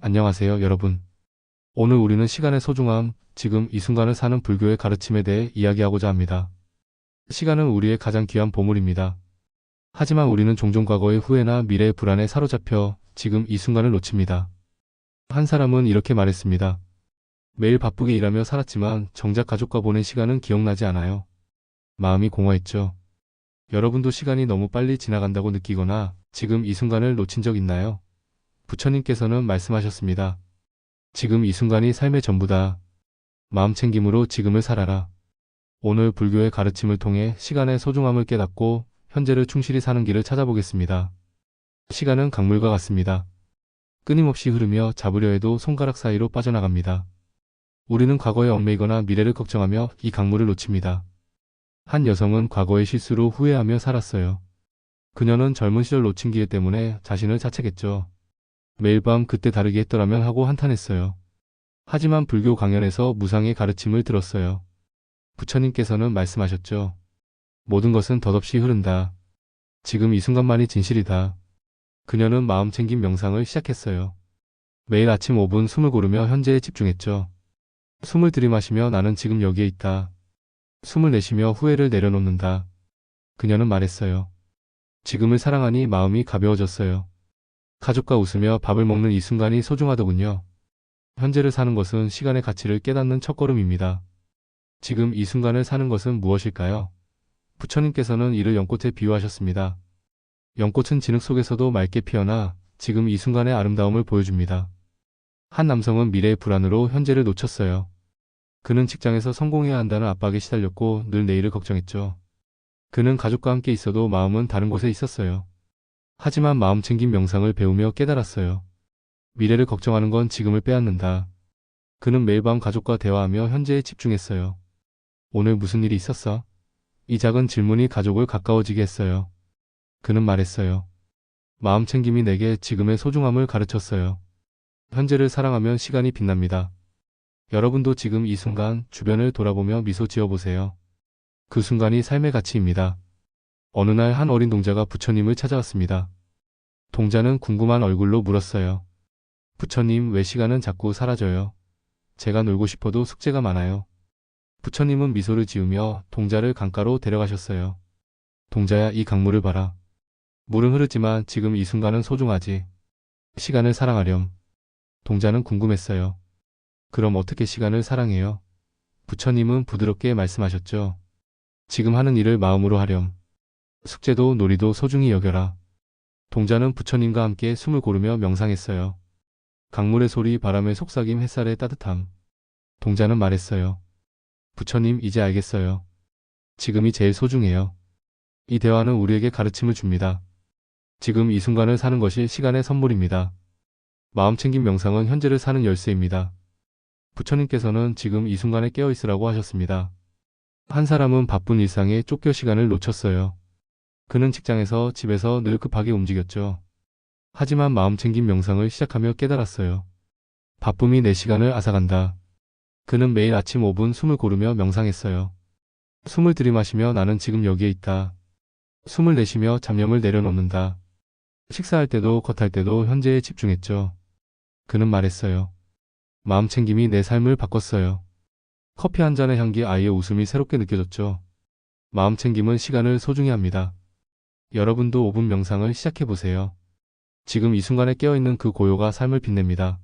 안녕하세요, 여러분. 오늘 우리는 시간의 소중함, 지금 이 순간을 사는 불교의 가르침에 대해 이야기하고자 합니다. 시간은 우리의 가장 귀한 보물입니다. 하지만 우리는 종종 과거의 후회나 미래의 불안에 사로잡혀 지금 이 순간을 놓칩니다. 한 사람은 이렇게 말했습니다. 매일 바쁘게 일하며 살았지만 정작 가족과 보낸 시간은 기억나지 않아요. 마음이 공허했죠. 여러분도 시간이 너무 빨리 지나간다고 느끼거나 지금 이 순간을 놓친 적 있나요? 부처님께서는 말씀하셨습니다. 지금 이 순간이 삶의 전부다. 마음 챙김으로 지금을 살아라. 오늘 불교의 가르침을 통해 시간의 소중함을 깨닫고 현재를 충실히 사는 길을 찾아보겠습니다. 시간은 강물과 같습니다. 끊임없이 흐르며 잡으려 해도 손가락 사이로 빠져나갑니다. 우리는 과거에 얽매이거나 미래를 걱정하며 이 강물을 놓칩니다. 한 여성은 과거의 실수로 후회하며 살았어요. 그녀는 젊은 시절 놓친 기회 때문에 자신을 자책했죠. 매일 밤 그때 다르게 했더라면 하고 한탄했어요. 하지만 불교 강연에서 무상의 가르침을 들었어요. 부처님께서는 말씀하셨죠. 모든 것은 덧없이 흐른다. 지금 이 순간만이 진실이다. 그녀는 마음 챙김 명상을 시작했어요. 매일 아침 5분 숨을 고르며 현재에 집중했죠. 숨을 들이마시며 나는 지금 여기에 있다. 숨을 내쉬며 후회를 내려놓는다. 그녀는 말했어요. 지금을 사랑하니 마음이 가벼워졌어요. 가족과 웃으며 밥을 먹는 이 순간이 소중하더군요. 현재를 사는 것은 시간의 가치를 깨닫는 첫걸음입니다. 지금 이 순간을 사는 것은 무엇일까요? 부처님께서는 이를 연꽃에 비유하셨습니다. 연꽃은 진흙 속에서도 맑게 피어나 지금 이 순간의 아름다움을 보여줍니다. 한 남성은 미래의 불안으로 현재를 놓쳤어요. 그는 직장에서 성공해야 한다는 압박에 시달렸고 늘 내일을 걱정했죠. 그는 가족과 함께 있어도 마음은 다른 곳에 있었어요. 하지만 마음 챙김 명상을 배우며 깨달았어요. 미래를 걱정하는 건 지금을 빼앗는다. 그는 매일 밤 가족과 대화하며 현재에 집중했어요. 오늘 무슨 일이 있었어? 이 작은 질문이 가족을 가까워지게 했어요. 그는 말했어요. 마음 챙김이 내게 지금의 소중함을 가르쳤어요. 현재를 사랑하면 시간이 빛납니다. 여러분도 지금 이 순간 주변을 돌아보며 미소 지어보세요. 그 순간이 삶의 가치입니다. 어느 날 한 어린 동자가 부처님을 찾아왔습니다. 동자는 궁금한 얼굴로 물었어요. 부처님, 왜 시간은 자꾸 사라져요? 제가 놀고 싶어도 숙제가 많아요. 부처님은 미소를 지으며 동자를 강가로 데려가셨어요. 동자야, 이 강물을 봐라. 물은 흐르지만 지금 이 순간은 소중하지. 시간을 사랑하렴. 동자는 궁금했어요. 그럼 어떻게 시간을 사랑해요? 부처님은 부드럽게 말씀하셨죠. 지금 하는 일을 마음으로 하렴. 숙제도 놀이도 소중히 여겨라. 동자는 부처님과 함께 숨을 고르며 명상했어요. 강물의 소리, 바람의 속삭임, 햇살의 따뜻함. 동자는 말했어요. 부처님, 이제 알겠어요. 지금이 제일 소중해요. 이 대화는 우리에게 가르침을 줍니다. 지금 이 순간을 사는 것이 시간의 선물입니다. 마음 챙김 명상은 현재를 사는 열쇠입니다. 부처님께서는 지금 이 순간에 깨어 있으라고 하셨습니다. 한 사람은 바쁜 일상에 쫓겨 시간을 놓쳤어요. 그는 직장에서 집에서 늘 급하게 움직였죠. 하지만 마음 챙김 명상을 시작하며 깨달았어요. 바쁨이 내 시간을 앗아간다. 그는 매일 아침 5분 숨을 고르며 명상했어요. 숨을 들이마시며 나는 지금 여기에 있다. 숨을 내쉬며 잡념을 내려놓는다. 식사할 때도 겉할 때도 현재에 집중했죠. 그는 말했어요. 마음 챙김이 내 삶을 바꿨어요. 커피 한 잔의 향기, 아이의 웃음이 새롭게 느껴졌죠. 마음 챙김은 시간을 소중히 합니다. 여러분도 5분 명상을 시작해보세요. 지금 이 순간에 깨어있는 그 고요가 삶을 빛냅니다.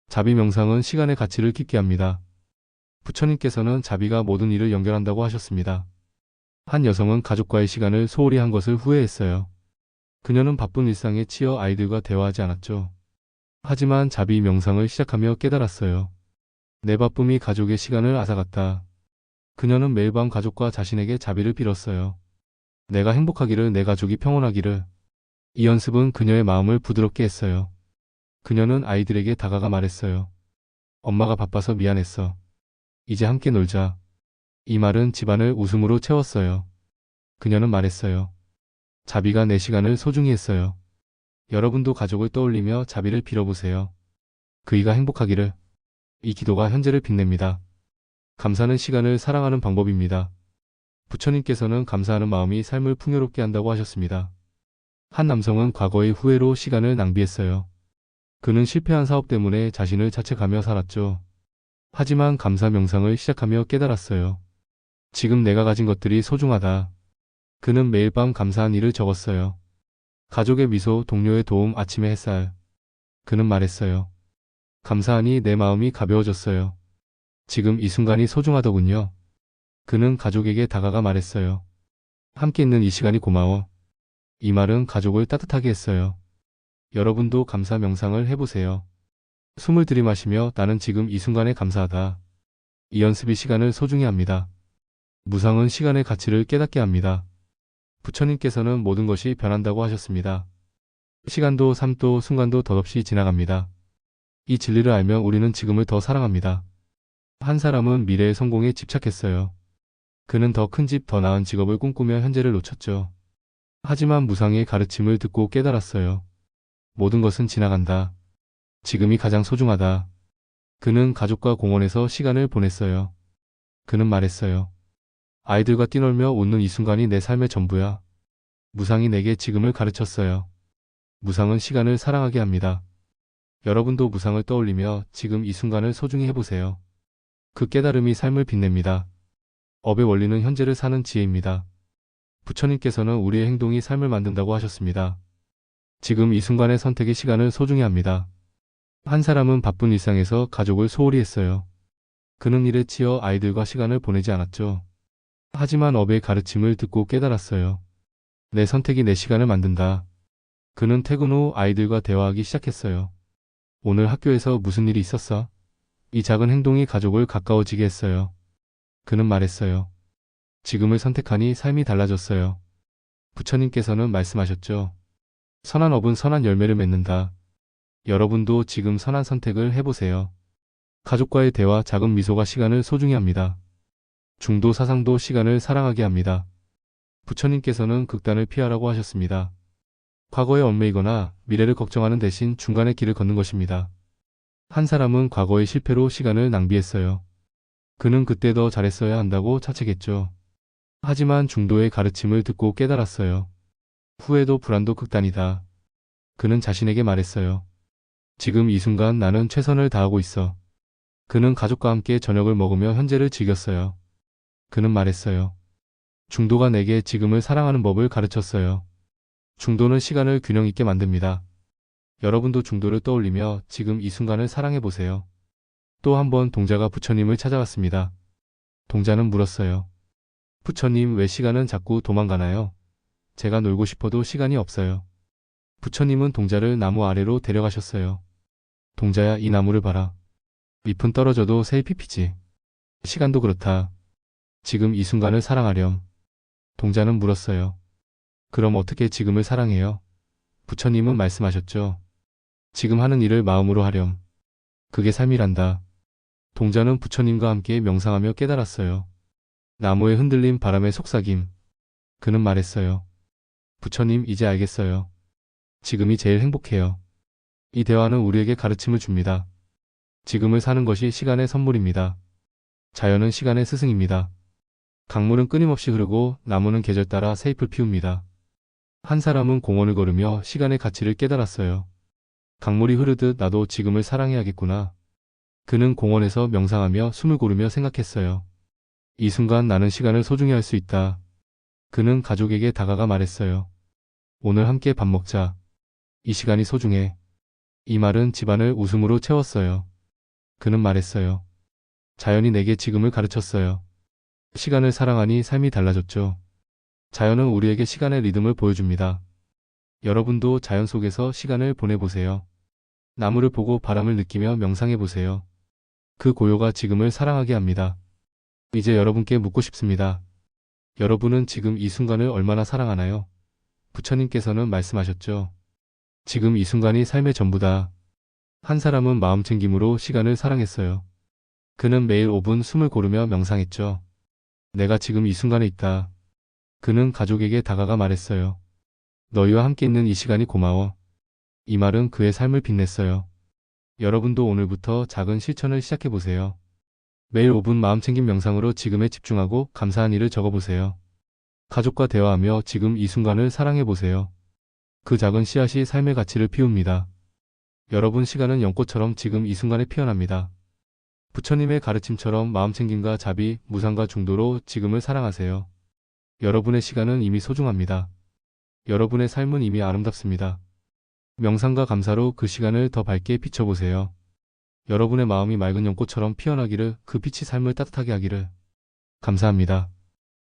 자비 명상은 시간의 가치를 깊게 합니다. 부처님께서는 자비가 모든 일을 연결한다고 하셨습니다. 한 여성은 가족과의 시간을 소홀히 한 것을 후회했어요. 그녀는 바쁜 일상에 치여 아이들과 대화하지 않았죠. 하지만 자비 명상을 시작하며 깨달았어요. 내 바쁨이 가족의 시간을 앗아갔다. 그녀는 매일 밤 가족과 자신에게 자비를 빌었어요. 내가 행복하기를, 내 가족이 평온하기를. 이 연습은 그녀의 마음을 부드럽게 했어요. 그녀는 아이들에게 다가가 말했어요. 엄마가 바빠서 미안했어. 이제 함께 놀자. 이 말은 집안을 웃음으로 채웠어요. 그녀는 말했어요. 자비가 내 시간을 소중히 했어요. 여러분도 가족을 떠올리며 자비를 빌어보세요. 그이가 행복하기를. 이 기도가 현재를 빛냅니다. 감사는 시간을 사랑하는 방법입니다. 부처님께서는 감사하는 마음이 삶을 풍요롭게 한다고 하셨습니다. 한 남성은 과거의 후회로 시간을 낭비했어요. 그는 실패한 사업 때문에 자신을 자책하며 살았죠. 하지만 감사 명상을 시작하며 깨달았어요. 지금 내가 가진 것들이 소중하다. 그는 매일 밤 감사한 일을 적었어요. 가족의 미소, 동료의 도움, 아침의 햇살. 그는 말했어요. 감사하니 내 마음이 가벼워졌어요. 지금 이 순간이 소중하더군요. 그는 가족에게 다가가 말했어요. 함께 있는 이 시간이 고마워. 이 말은 가족을 따뜻하게 했어요. 여러분도 감사 명상을 해보세요. 숨을 들이마시며 나는 지금 이 순간에 감사하다. 이 연습이 시간을 소중히 합니다. 무상은 시간의 가치를 깨닫게 합니다. 부처님께서는 모든 것이 변한다고 하셨습니다. 시간도 삶도 순간도 덧없이 지나갑니다. 이 진리를 알면 우리는 지금을 더 사랑합니다. 한 사람은 미래의 성공에 집착했어요. 그는 더 큰 집, 더 나은 직업을 꿈꾸며 현재를 놓쳤죠. 하지만 무상의 가르침을 듣고 깨달았어요. 모든 것은 지나간다. 지금이 가장 소중하다. 그는 가족과 공원에서 시간을 보냈어요. 그는 말했어요. 아이들과 뛰놀며 웃는 이 순간이 내 삶의 전부야. 무상이 내게 지금을 가르쳤어요. 무상은 시간을 사랑하게 합니다. 여러분도 무상을 떠올리며 지금 이 순간을 소중히 해보세요. 그 깨달음이 삶을 빛냅니다. 업의 원리는 현재를 사는 지혜입니다. 부처님께서는 우리의 행동이 삶을 만든다고 하셨습니다. 지금 이 순간의 선택의 시간을 소중히 합니다. 한 사람은 바쁜 일상에서 가족을 소홀히 했어요. 그는 일에 치여 아이들과 시간을 보내지 않았죠. 하지만 업의 가르침을 듣고 깨달았어요. 내 선택이 내 시간을 만든다. 그는 퇴근 후 아이들과 대화하기 시작했어요. 오늘 학교에서 무슨 일이 있었어? 이 작은 행동이 가족을 가까워지게 했어요. 그는 말했어요. 지금을 선택하니 삶이 달라졌어요. 부처님께서는 말씀하셨죠. 선한 업은 선한 열매를 맺는다. 여러분도 지금 선한 선택을 해보세요. 가족과의 대화, 작은 미소가 시간을 소중히 합니다. 중도 사상도 시간을 사랑하게 합니다. 부처님께서는 극단을 피하라고 하셨습니다. 과거에 얽매이거나 미래를 걱정하는 대신 중간의 길을 걷는 것입니다. 한 사람은 과거의 실패로 시간을 낭비했어요. 그는 그때 더 잘했어야 한다고 자책했죠. 하지만 중도의 가르침을 듣고 깨달았어요. 후회도 불안도 극단이다. 그는 자신에게 말했어요. 지금 이 순간 나는 최선을 다하고 있어. 그는 가족과 함께 저녁을 먹으며 현재를 즐겼어요. 그는 말했어요. 중도가 내게 지금을 사랑하는 법을 가르쳤어요. 중도는 시간을 균형 있게 만듭니다. 여러분도 중도를 떠올리며 지금 이 순간을 사랑해보세요. 또 한 번 동자가 부처님을 찾아왔습니다. 동자는 물었어요. 부처님, 왜 시간은 자꾸 도망가나요? 제가 놀고 싶어도 시간이 없어요. 부처님은 동자를 나무 아래로 데려가셨어요. 동자야, 이 나무를 봐라. 잎은 떨어져도 새잎이 피지. 시간도 그렇다. 지금 이 순간을 사랑하렴. 동자는 물었어요. 그럼 어떻게 지금을 사랑해요? 부처님은 말씀하셨죠. 지금 하는 일을 마음으로 하렴. 그게 삶이란다. 동자는 부처님과 함께 명상하며 깨달았어요. 나무의 흔들림, 바람의 속삭임. 그는 말했어요. 부처님, 이제 알겠어요. 지금이 제일 행복해요. 이 대화는 우리에게 가르침을 줍니다. 지금을 사는 것이 시간의 선물입니다. 자연은 시간의 스승입니다. 강물은 끊임없이 흐르고 나무는 계절 따라 새잎을 피웁니다. 한 사람은 공원을 걸으며 시간의 가치를 깨달았어요. 강물이 흐르듯 나도 지금을 사랑해야겠구나. 그는 공원에서 명상하며 숨을 고르며 생각했어요. 이 순간 나는 시간을 소중히 할 수 있다. 그는 가족에게 다가가 말했어요. 오늘 함께 밥 먹자. 이 시간이 소중해. 이 말은 집안을 웃음으로 채웠어요. 그는 말했어요. 자연이 내게 지금을 가르쳤어요. 시간을 사랑하니 삶이 달라졌죠. 자연은 우리에게 시간의 리듬을 보여줍니다. 여러분도 자연 속에서 시간을 보내보세요. 나무를 보고 바람을 느끼며 명상해보세요. 그 고요가 지금을 사랑하게 합니다. 이제 여러분께 묻고 싶습니다. 여러분은 지금 이 순간을 얼마나 사랑하나요? 부처님께서는 말씀하셨죠. 지금 이 순간이 삶의 전부다. 한 사람은 마음 챙김으로 시간을 사랑했어요. 그는 매일 5분 숨을 고르며 명상했죠. 내가 지금 이 순간에 있다. 그는 가족에게 다가가 말했어요. 너희와 함께 있는 이 시간이 고마워. 이 말은 그의 삶을 빛냈어요. 여러분도 오늘부터 작은 실천을 시작해보세요. 매일 5분 마음챙김 명상으로 지금에 집중하고 감사한 일을 적어보세요. 가족과 대화하며 지금 이 순간을 사랑해보세요. 그 작은 씨앗이 삶의 가치를 피웁니다. 여러분 시간은 연꽃처럼 지금 이 순간에 피어납니다. 부처님의 가르침처럼 마음챙김과 자비, 무상과 중도로 지금을 사랑하세요. 여러분의 시간은 이미 소중합니다. 여러분의 삶은 이미 아름답습니다. 명상과 감사로 그 시간을 더 밝게 비춰보세요. 여러분의 마음이 맑은 연꽃처럼 피어나기를, 그 빛이 삶을 따뜻하게 하기를. 감사합니다.